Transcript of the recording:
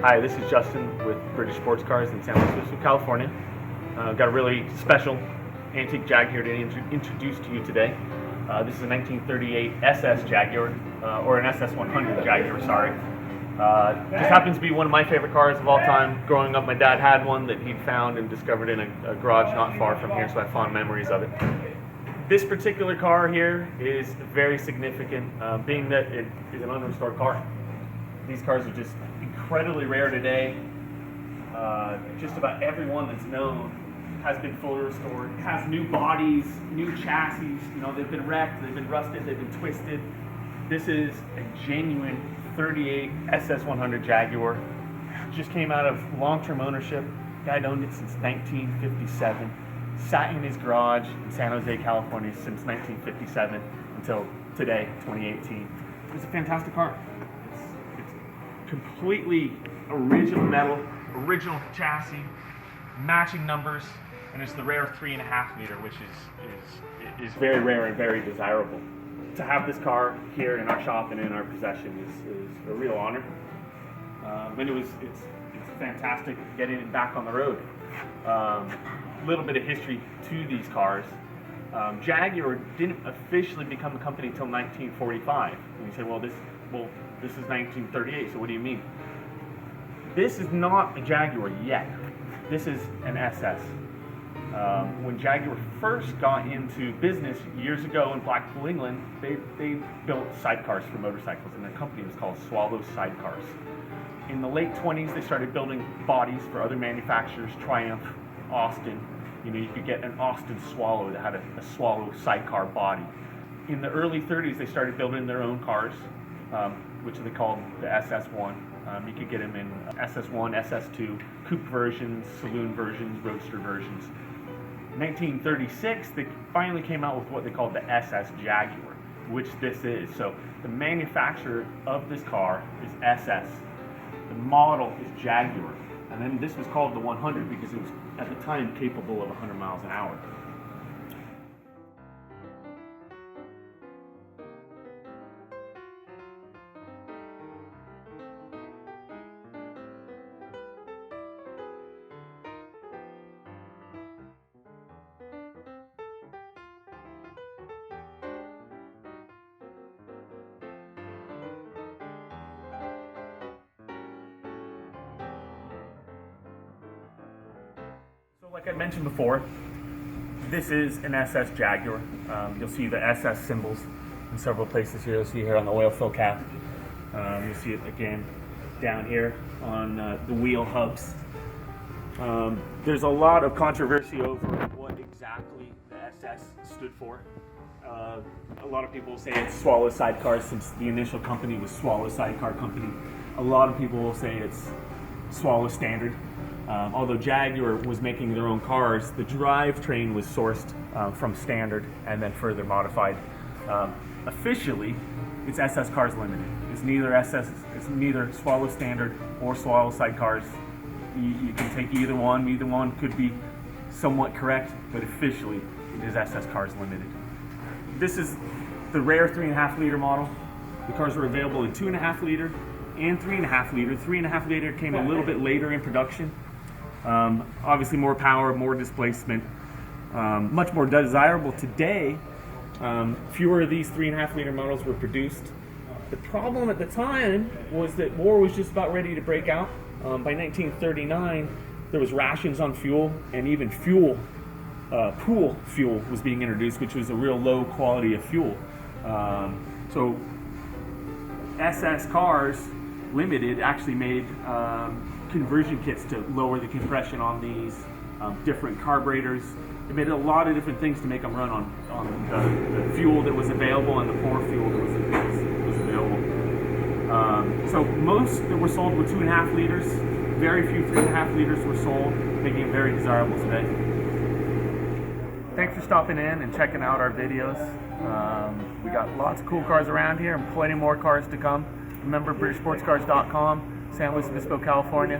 Hi, this is Justin with British Sports Cars in San Luis Obispo, California. Got a really special antique Jaguar to introduce to you today. This is a 1938 SS Jaguar, or an SS100 Jaguar, sorry. Just happens to be one of my favorite cars of all time. Growing up, my dad had one that he'd found and discovered in a garage not far from here, so I have fond memories of it. This particular car here is very significant, being that it is an unrestored car. These cars are just incredibly rare today. Just about everyone that's known has been fully restored. It has new bodies, new chassis. You know, they've been wrecked, they've been rusted, they've been twisted. This is a genuine 38 SS100 Jaguar. Just came out of long-term ownership. Guy owned it since 1957. Sat in his garage in San Jose, California since 1957 until today, 2018. It's a fantastic car. It's completely original metal, original chassis, matching numbers, and it's the rare 3.5 liter, which is very rare and very desirable. To have this car here in our shop and in our possession is a real honor. And it's fantastic getting it back on the road. Little bit of history to these cars. Jaguar didn't officially become a company until 1945. And you say, well, this is 1938, so what do you mean? This is not a Jaguar yet. This is an SS. When Jaguar first got into business years ago in Blackpool, England, they built sidecars for motorcycles, and their company was called Swallow Sidecars. In the late 20s, they started building bodies for other manufacturers, Triumph, Austin. You know, you could get an Austin Swallow that had a Swallow sidecar body. In the early 30s, they started building their own cars, which they called the SS1. You could get them in SS1, SS2, coupe versions, saloon versions, roadster versions. In 1936, they finally came out with what they called the SS Jaguar, which this is. So the manufacturer of this car is SS. The model is Jaguar. And then this was called the 100 because it was, at the time, capable of 100 miles an hour. So like I mentioned before, this is an SS Jaguar. You'll see the SS symbols in several places here. You'll see here on the oil fill cap. You'll see it again down here on the wheel hubs. There's a lot of controversy over what exactly the SS stood for. A lot of people will say it's Swallow Sidecars since the initial company was Swallow Sidecar Company. A lot of people will say it's Swallow Standard. Although Jaguar was making their own cars, the drivetrain was sourced from Standard and then further modified. Officially, it's SS Cars Limited. It's neither Swallow Standard or Swallow Sidecars. You can take either one. Either one could be somewhat correct, but officially, it is SS Cars Limited. This is the rare 3.5 liter model. The cars were available in 2.5 liter and 3.5 liter. 3.5 liter came a little bit later in production. Obviously more power, more displacement, much more desirable today. Fewer of these 3.5 liter models were produced. The problem at the time was that war was just about ready to break out. By 1939, there was rations on fuel, and even pool fuel was being introduced, which was a real low quality of fuel. So SS Cars Limited actually made conversion kits to lower the compression on these, different carburetors. They made a lot of different things to make them run on the fuel that was available and the poor fuel that was available. So most that were sold were 2.5 liters. Very few 3.5 liters were sold, making them very desirable today. Thanks for stopping in and checking out our videos. We got lots of cool cars around here and plenty more cars to come. Remember, BritishSportsCars.com, San Luis Obispo, California.